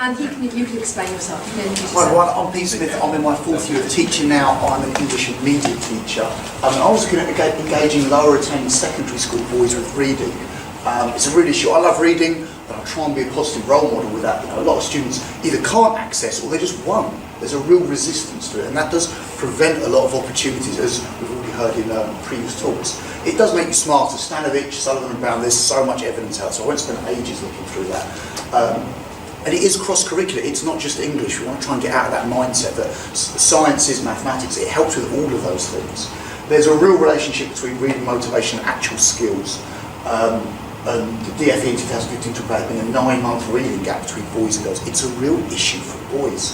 And you can explain yourself. Hi, well, I'm Pete Smith. I'm in my 4th year of teaching now. I'm an English and media teacher. I was looking at engaging lower attending secondary school boys with reading. It's a real issue. I love reading, but I try and be a positive role model with that. You know, a lot of students either can't access or they just won't. There's a real resistance to it, and that does prevent a lot of opportunities, as we've already heard in previous talks. It does make you smarter. Stanovich, Sullivan and Brown, there's so much evidence out, so I won't spend ages looking through that. And it is cross-curricular, it's not just English. We want to try and get out of that mindset that sciences, mathematics, it helps with all of those things. There's a real relationship between reading motivation and actual skills. And the DFE in 2015 talked about being a 9-month reading gap between boys and girls. It's a real issue for boys.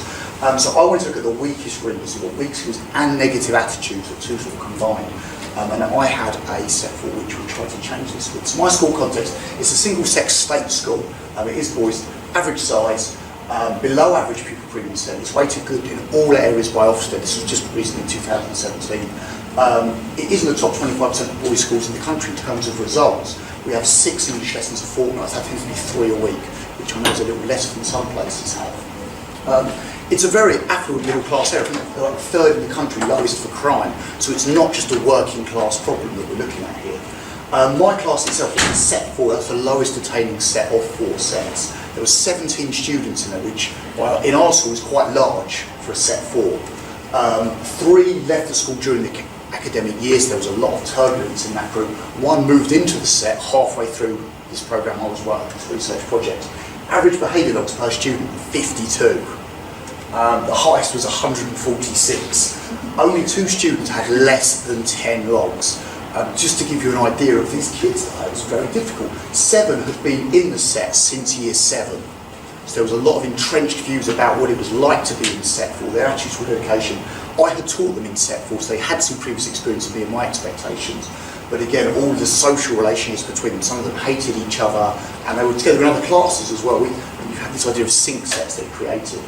So I wanted to look at the weakest readers, you've got weak skills and negative attitudes, the two sort of combined. And I had a set for which we tried to change this with. So my school context, it's a single-sex state school. It is boys, average size, below average pupil premium set. It's weighted good in all areas by Ofsted. This was just recently in 2017. It is in the top 25% of boys' schools in the country in terms of results. We have 6 English lessons a fortnight. That tends to be 3 a week, which I know is a little less than some places have. It's a very affluent middle class area. They're like 3rd in the country, lowest for crime. So it's not just a working class problem that we're looking at here. My class itself was in set 4. That's the lowest attaining set of 4 sets. There were 17 students in there, which in our school is quite large for a set 4. 3 left the school during the academic years. There was a lot of turbulence in that group. 1 moved into the set halfway through this programme I was working, this research project. Average behaviour logs per student, 52. The highest was 146. Only 2 students had less than 10 logs. Just to give you an idea of these kids, it was very difficult. 7 had been in the set since year 7. So there was a lot of entrenched views about what it was like to be in set 4, their attitudes toward education. I had taught them in set 4, so they had some previous experience of being my expectations. But again, all the social relationships between them, some of them hated each other, and they were together in other classes as well. You had this idea of sync sets they created.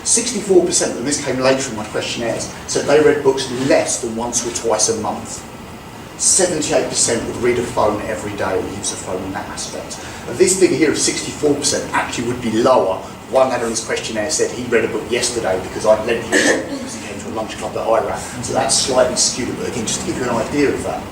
64% of them, this came later in my questionnaires, said they read books less than once or twice a month. 78% would read a phone every day or use a phone in that aspect. And this figure here of 64% actually would be lower. One lad on his questionnaire said he read a book yesterday because I lent him a book because he came to a lunch club that I ran. So that's slightly skewed, but again, just to give you an idea of that.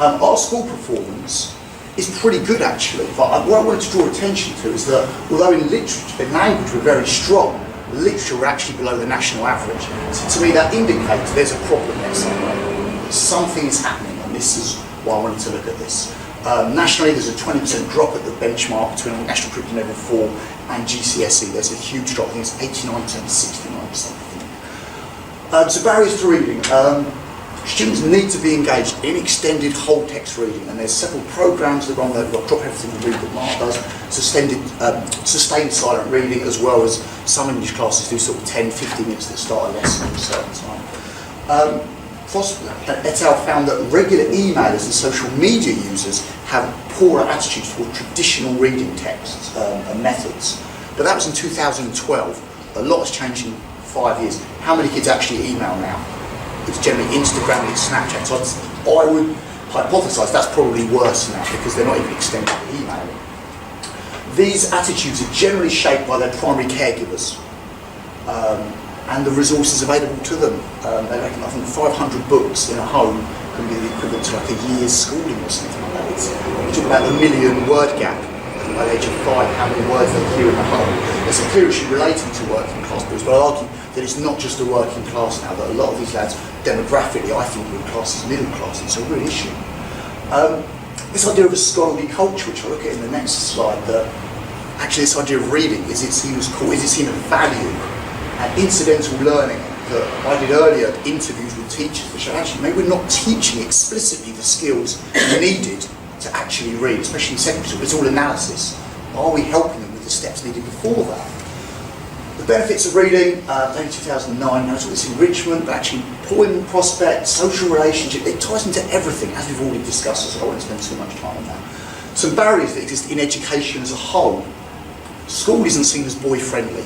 Our school performance is pretty good actually, but what I wanted to draw attention to is that although in literature, in language we're very strong, literature we're actually below the national average. So to me that indicates there's a problem there somewhere. Something is happening, and this is why I wanted to look at this. Nationally there's a 20% drop at the benchmark between National Curriculum Level 4 and GCSE. There's a huge drop, I think it's 89% to 69% I think. So barriers to reading. Students need to be engaged in extended whole text reading, and there's several programs that run that Drop Everything and Read that Mark does, sustained silent reading, as well as some English classes do sort of 10-15 minutes that start a lesson at a certain time. Foster et al. Found that regular emailers and social media users have poorer attitudes toward traditional reading texts and methods. But that was in 2012. A lot has changed in 5 years. How many kids actually email now? It's generally Instagram, it's Snapchat. So I would hypothesise that's probably worse now because they're not even extended to emailing. These attitudes are generally shaped by their primary caregivers and the resources available to them. They reckon I think 500 books in a home can be the equivalent to like a year's schooling or something like that. We talk about the 1 million word gap. By the age of 5, how many words they hear in the home. There's a clear issue relating to working class boys, but I argue that it's not just a working class now, that a lot of these lads, demographically, I think we're class as middle class. It's a real issue. This idea of a scholarly culture, which I'll look at in the next slide, that actually this idea of reading, is it seen of value and incidental learning that I did earlier, interviews with teachers, which are actually, maybe we're not teaching explicitly the skills needed to actually read, especially in secondary school. It's all analysis. Are we helping them with the steps needed before that? The benefits of reading, in 2009, notice this enrichment, but actually employment prospects, social relationship, it ties into everything, as we've already discussed, so I won't spend too much time on that. Some barriers that exist in education as a whole. School isn't seen as boy-friendly.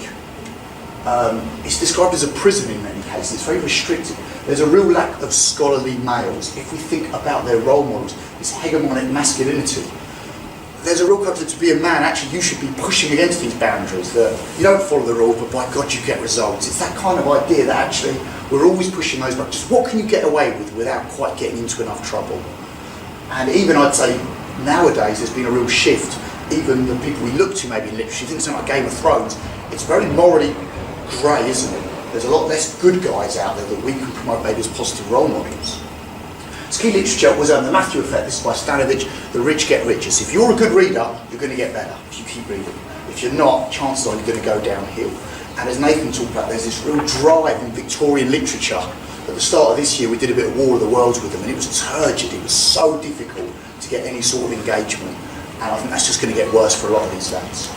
It's described as a prison in many cases. It's very restricted. There's a real lack of scholarly males. If we think about their role models, this hegemonic masculinity, there's a real culture to be a man, actually you should be pushing against these boundaries, that you don't follow the rule, but by God you get results. It's that kind of idea that actually we're always pushing those boundaries. Just what can you get away with without quite getting into enough trouble? And even I'd say nowadays there's been a real shift. Even the people we look to maybe in literature, think something like Game of Thrones, it's very morally grey, isn't it? There's a lot less good guys out there that we can promote maybe as positive role models. So key literature was the Matthew Effect. This is by Stanovich. The rich get richer. So if you're a good reader, you're going to get better if you keep reading. If you're not, chances are you're going to go downhill. And as Nathan talked about, there's this real drive in Victorian literature. At the start of this year, we did a bit of War of the Worlds with them, and it was turgid. It was so difficult to get any sort of engagement. And I think that's just going to get worse for a lot of these lads.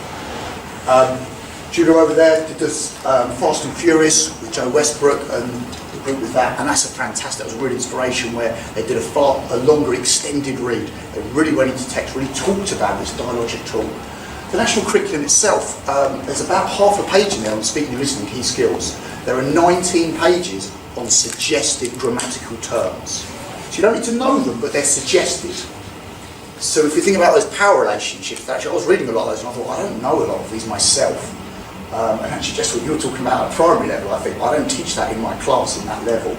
Julia over there did this Fast and Furious with Joe Westbrook and the group with that, and that's a fantastic, that was a real inspiration where they did a longer extended read. They really went into text, really talked about this dialogic tool. The national curriculum itself, there's about half a page in there on speaking and listening key skills. There are 19 pages on suggested grammatical terms. So you don't need to know them, but they're suggested. So if you think about those power relationships, actually I was reading a lot of those and I thought, I don't know a lot of these myself. And actually just what you were talking about at primary level, I think, I don't teach that in my class in that level.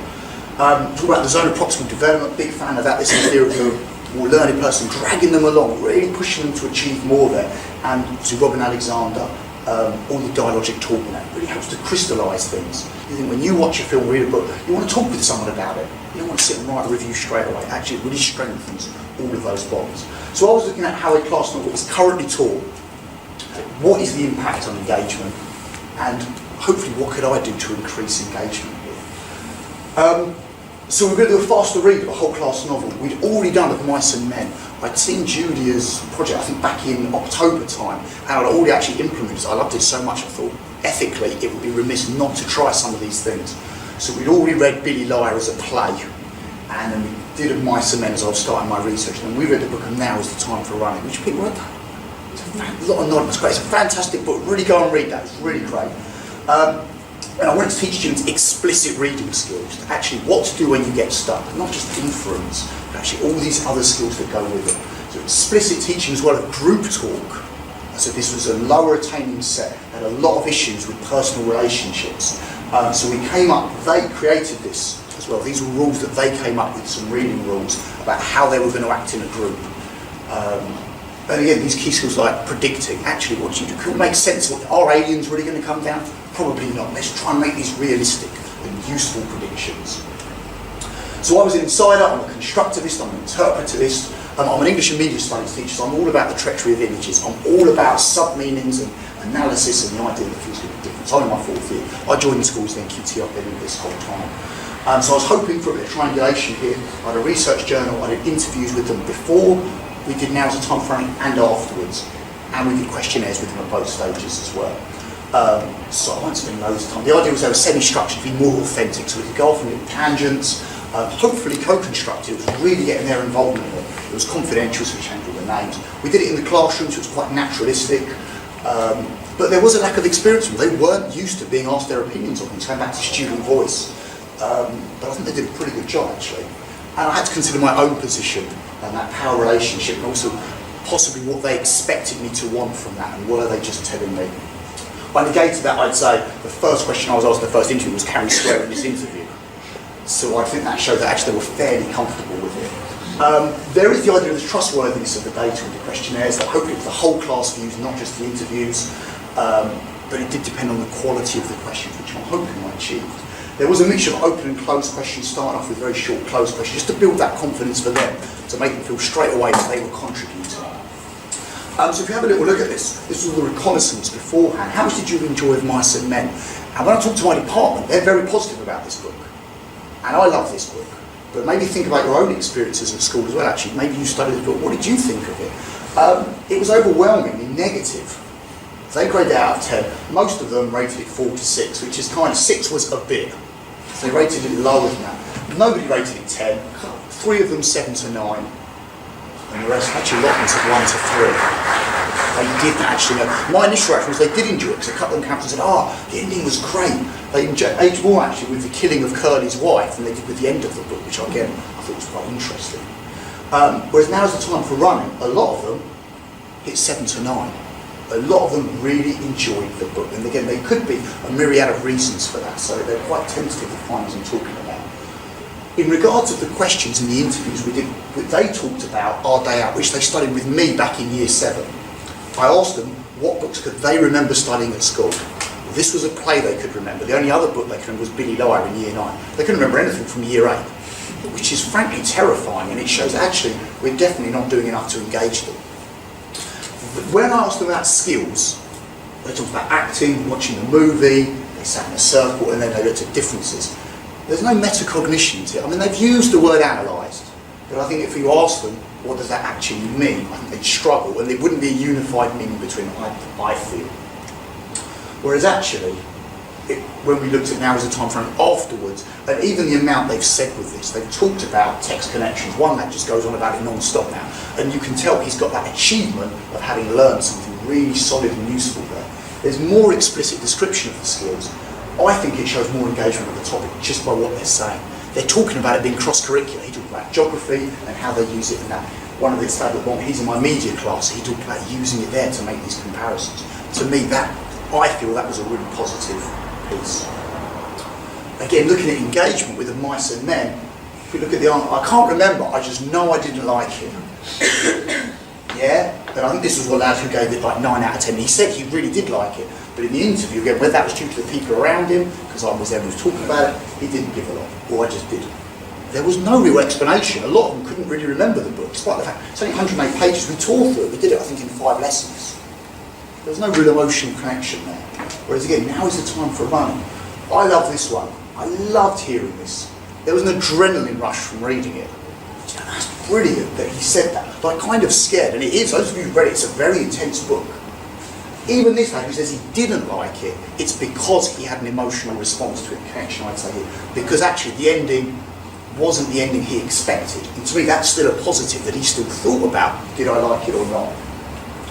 Talk about the zone of proximal development, big fan of that. This idea of the more learning person dragging them along, really pushing them to achieve more there. And to Robin Alexander, all the dialogic talking, that really helps to crystallise things. You think when you watch a film, read a book, you want to talk with someone about it. You don't want to sit and write a review straight away. Actually, it really strengthens all of those bonds. So I was looking at how a class novel is currently taught. What is the impact on engagement? And hopefully what could I do to increase engagement here? So we're going to do a faster read of a whole class novel. We'd already done Of Mice and Men. I'd seen Julia's project, I think back in October time, and I'd already actually implemented it. I loved it so much, I thought ethically it would be remiss not to try some of these things. So we'd already read Billy Liar as a play, and then we did Of Mice and Men as I was starting my research, and then we read the book of Now Is the Time for Running, which people read that. It's a lot of anonymous, great. It's a fantastic book, really go and read that, it's really great. And I wanted to teach students explicit reading skills, actually what to do when you get stuck, not just inference, but actually all these other skills that go with it. So explicit teaching as well as group talk. So this was a lower attaining set, had a lot of issues with personal relationships. So we came up, they created this as well. These were rules that they came up with, some reading rules about how they were going to act in a group. And again, these key skills like predicting, actually what you do, can we make sense of what, are aliens really going to come down? Probably not. Let's try and make these realistic and useful predictions. So I was an insider, I'm a constructivist, I'm an interpretivist, I'm an English and Media Studies teacher, so I'm all about the treachery of images, I'm all about sub-meanings and analysis and the idea that things could be different. So I'm in my fourth year. I joined the schools then QT up in this whole time. So I was hoping for a bit of triangulation here. I had a research journal, I did interviews with them before we did Now Is the Time for Running and afterwards, and we did questionnaires with them at both stages as well. So I won't spend loads of time. The idea was they were semi-structured, be more authentic, so we could go off on little tangents, hopefully co-constructed. It was really getting their involvement in it. It was confidential, so we changed all the names. We did it in the classroom, so it was quite naturalistic, but there was a lack of experience. They weren't used to being asked their opinions on things, going back to student voice. But I think they did a pretty good job, actually. And I had to consider my own position and that power relationship, and also possibly what they expected me to want from that, and were they just telling me? I negated that. I'd say the first question I was asked in the first interview was, can we swear in this interview? So I think that showed that actually they were fairly comfortable with it. There is the idea of the trustworthiness of the data and the questionnaires, that hopefully the whole class views, not just the interviews, but it did depend on the quality of the questions, which I'm hoping I achieved. There was a mixture of open and closed questions, starting off with very short closed questions, just to build that confidence for them, to make them feel straight away that they were contributing. So if you have a little look at this was the reconnaissance beforehand. How much did you enjoy Of Mice and Men? And when I talk to my department, they're very positive about this book. And I love this book. But maybe think about your own experiences at school as well, actually. Maybe you studied the book. What did you think of it? It was overwhelmingly negative. They graded it out of 10. Most of them rated it 4 to 6, which is kind of, 6 was a bit. So they rated it lower than that. Nobody rated it 10. 3 of them 7 to 9. And the rest, actually, a lot of them said 1 to 3. They didn't actually know. My initial reaction was they did enjoy it, because a couple of them came up and said, the ending was great. They engaged more actually with the killing of Curly's wife than they did with the end of the book, which again, I thought was quite interesting. Whereas Now Is the Time for Running, a lot of them hit 7 to 9. A lot of them really enjoyed the book, and again, there could be a myriad of reasons for that, so they're quite tentative to find as I'm talking about. In regards of the questions in the interviews we did, they talked about our day out, which they studied with me back in year 7. I asked them what books could they remember studying at school. This was a play they could remember. The only other book they could remember was Billy Liar in year 9. They couldn't remember anything from year 8, which is frankly terrifying, and it shows actually we're definitely not doing enough to engage them. When I asked them about skills, they talked about acting, watching the movie, they sat in a circle, and then they looked at differences. There's no metacognition to it. I mean, they've used the word analysed, but I think if you ask them, what does that actually mean, I think they'd struggle, and there wouldn't be a unified meaning between them, I feel. Whereas actually, when we looked at now as a time frame afterwards, and even the amount they've said with this, they've talked about text connections. One that just goes on about it non-stop now, and you can tell he's got that achievement of having learned something really solid and useful there. There's more explicit description of the skills. I think it shows more engagement with the topic just by what they're saying. They're talking about it being cross-curricular. He talked about geography and how they use it in that. One of the stuff at the bottom, he's in my media class, he talked about using it there to make these comparisons. To me, I feel that was a really positive piece. Again, looking at engagement with the mice and men, if we look at the answer, I can't remember, I just know I didn't like it. Yeah? And I think this was the lad who gave it like 9 out of 10. He said he really did like it, but in the interview, again, whether that was due to the people around him, because I was there and was talking about it, he didn't give a lot, or I just did. There was no real explanation. A lot of them couldn't really remember the book, despite the fact it's only 108 pages. We tore through it. We did it, I think, in 5 lessons. There was no real emotional connection there. Whereas again, now is the time for running. I love this one. I loved hearing this. There was an adrenaline rush from reading it. You know, that's brilliant that he said that. Like, kind of scared, and it is. Those of you who've read it, it's a very intense book. Even this man who says he didn't like it, it's because he had an emotional response to it, connection, I'd say here. Because actually, the ending wasn't the ending he expected. And to me, that's still a positive that he still thought about, did I like it or not?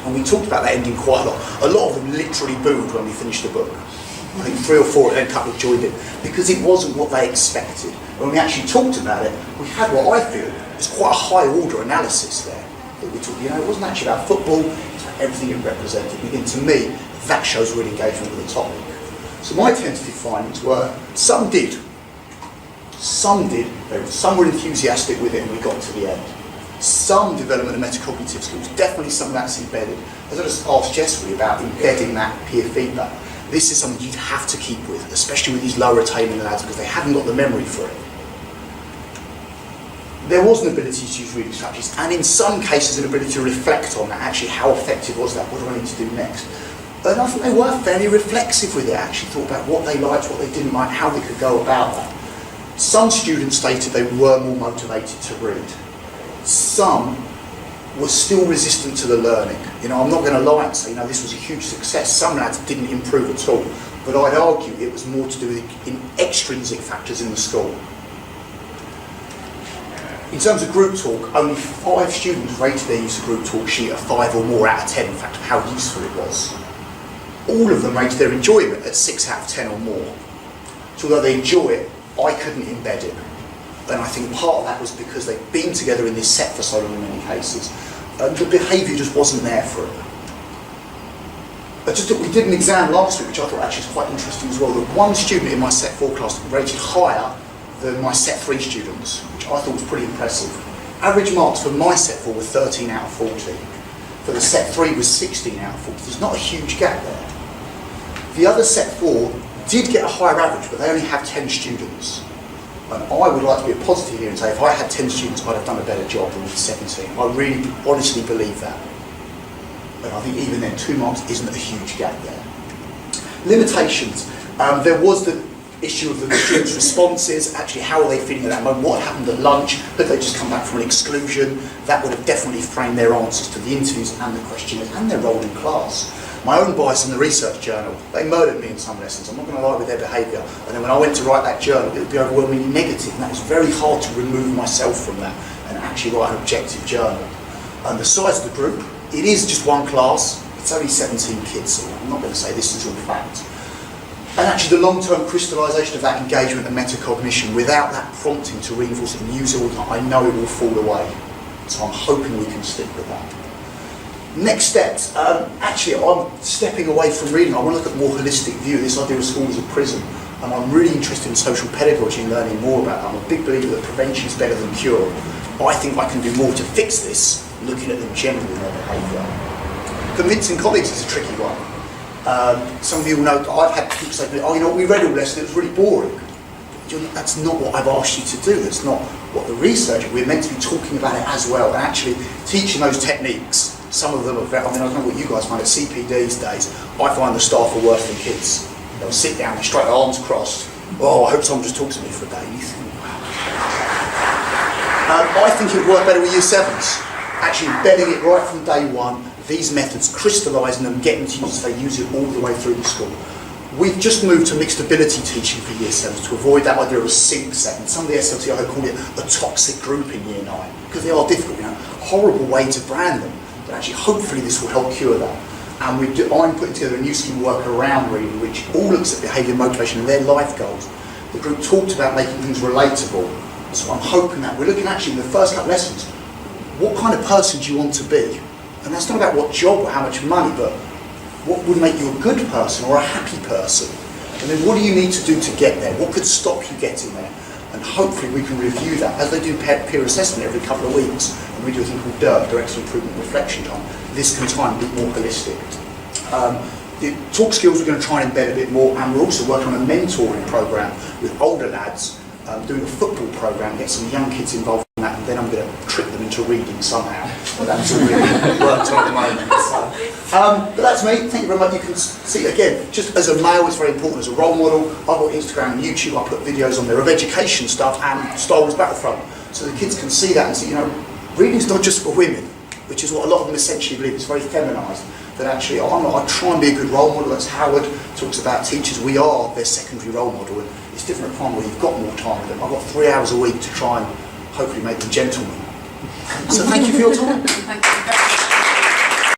And we talked about that ending quite a lot. A lot of them literally booed when we finished the book. I think 3 or 4, and then a couple joined in, because it wasn't what they expected. When we actually talked about it, we had what I feel is quite a high order analysis there. That we talked, it wasn't actually about football, it's about everything it represented. And to me, that shows real engagement with the topic. So my tentative findings were, some did. Some were enthusiastic with it and we got to the end. Some development of metacognitive skills, definitely some of that's embedded. As I just asked Jess about embedding that peer feedback, this is something you'd have to keep with, especially with these lower attaining lads, because they haven't got the memory for it. There was an ability to use reading strategies, and in some cases an ability to reflect on that, actually how effective was that, what do I need to do next? And I think they were fairly reflexive with it, actually thought about what they liked, what they didn't like, how they could go about that. Some students stated they were more motivated to read. Some were still resistant to the learning. I'm not going to lie and say, this was a huge success. Some lads didn't improve at all, but I'd argue it was more to do with extrinsic factors in the school. In terms of group talk, only 5 students rated their use of group talk sheet a 5 or more out of 10, in fact, of how useful it was. All of them rated their enjoyment at 6 out of 10 or more. So although they enjoy it, I couldn't embed it. And I think part of that was because they'd been together in this set for so long in many cases, and the behaviour just wasn't there for it. We did an exam last week, which I thought actually was quite interesting as well, that one student in my set 4 class rated higher than my set 3 students, which I thought was pretty impressive. Average marks for my set 4 were 13 out of 40. For the set 3 was 16 out of 40. There's not a huge gap there. The other set 4 did get a higher average, but they only have 10 students. And I would like to be a positive here and say if I had 10 students, I'd have done a better job than with 17. I really honestly believe that. But I think even then, 2 marks isn't a huge gap there. Limitations. There was the issue of the students' responses, actually how are they feeling at that moment, what happened at lunch, had they just come back from an exclusion? That would have definitely framed their answers to the interviews and the questionnaires and their role in class. My own bias in the research journal, they murdered me in some lessons, I'm not going to lie with their behaviour, and then when I went to write that journal, it would be overwhelmingly negative, and that was very hard to remove myself from that and actually write an objective journal. And the size of the group, it is just 1 class, it's only 17 kids, so I'm not going to say this is all fact. And actually the long-term crystallisation of that engagement and metacognition without that prompting to reinforce it and use it all the time, I know it will fall away. So I'm hoping we can stick with that. Next steps. Actually, I'm stepping away from reading. I want to look at a more holistic view. This idea of school as a prison. And I'm really interested in social pedagogy and learning more about that. I'm a big believer that prevention is better than cure. I think I can do more to fix this, looking at them generally in their behaviour. Convincing colleagues is a tricky one. Some of you will know that I've had people say to me, oh, you know, we read all this and it was really boring. That's not what I've asked you to do. That's not what the research, we're meant to be talking about it as well, and actually teaching those techniques. Some of them are very, I mean, I don't know what you guys find at CP these days. I find the staff are worse than kids. They'll sit down and straight arms crossed. Oh, I hope someone just talks to me for a day. You think, wow. I think it would work better with year sevens. Actually embedding it right from day one, these methods, crystallising them, getting to use, they use it all the way through the school. We've just moved to mixed ability teaching for year sevens to avoid that idea of a sync set. And some of the SLTI call it a toxic group in year 9, because they are difficult, you know, horrible way to brand them. But actually, hopefully this will help cure that. And I'm putting together a new scheme of work around reading, which all looks at behaviour, motivation and their life goals. The group talked about making things relatable. So I'm hoping that we're looking actually in the first couple of lessons, what kind of person do you want to be? And that's not about what job or how much money, but what would make you a good person or a happy person? And then what do you need to do to get there? What could stop you getting there? And hopefully we can review that as they do peer assessment every couple of weeks. And we do a thing called DIRT, Direct Improvement Reflection Time. This can try and be more holistic. The talk skills we're going to try and embed a bit more, and we're also working on a mentoring program with older lads, doing a football program, get some young kids involved in that, and then I'm going to trick them into reading somehow. But that's all really worked on at the moment. So, but that's me. Thank you very much. You can see again, just as a male, it's very important as a role model. I've got Instagram and YouTube. I put videos on there of education stuff and Star Wars Battlefront, so the kids can see that and see, you know, reading's not just for women, which is what a lot of them essentially believe. It's very feminised. That actually, I try and be a good role model. As Howard talks about teachers, we are their secondary role model, and it's different at a time where you've got more time with them. I've got 3 hours a week to try and hopefully make them gentlemen. So thank you for your time. Thank you.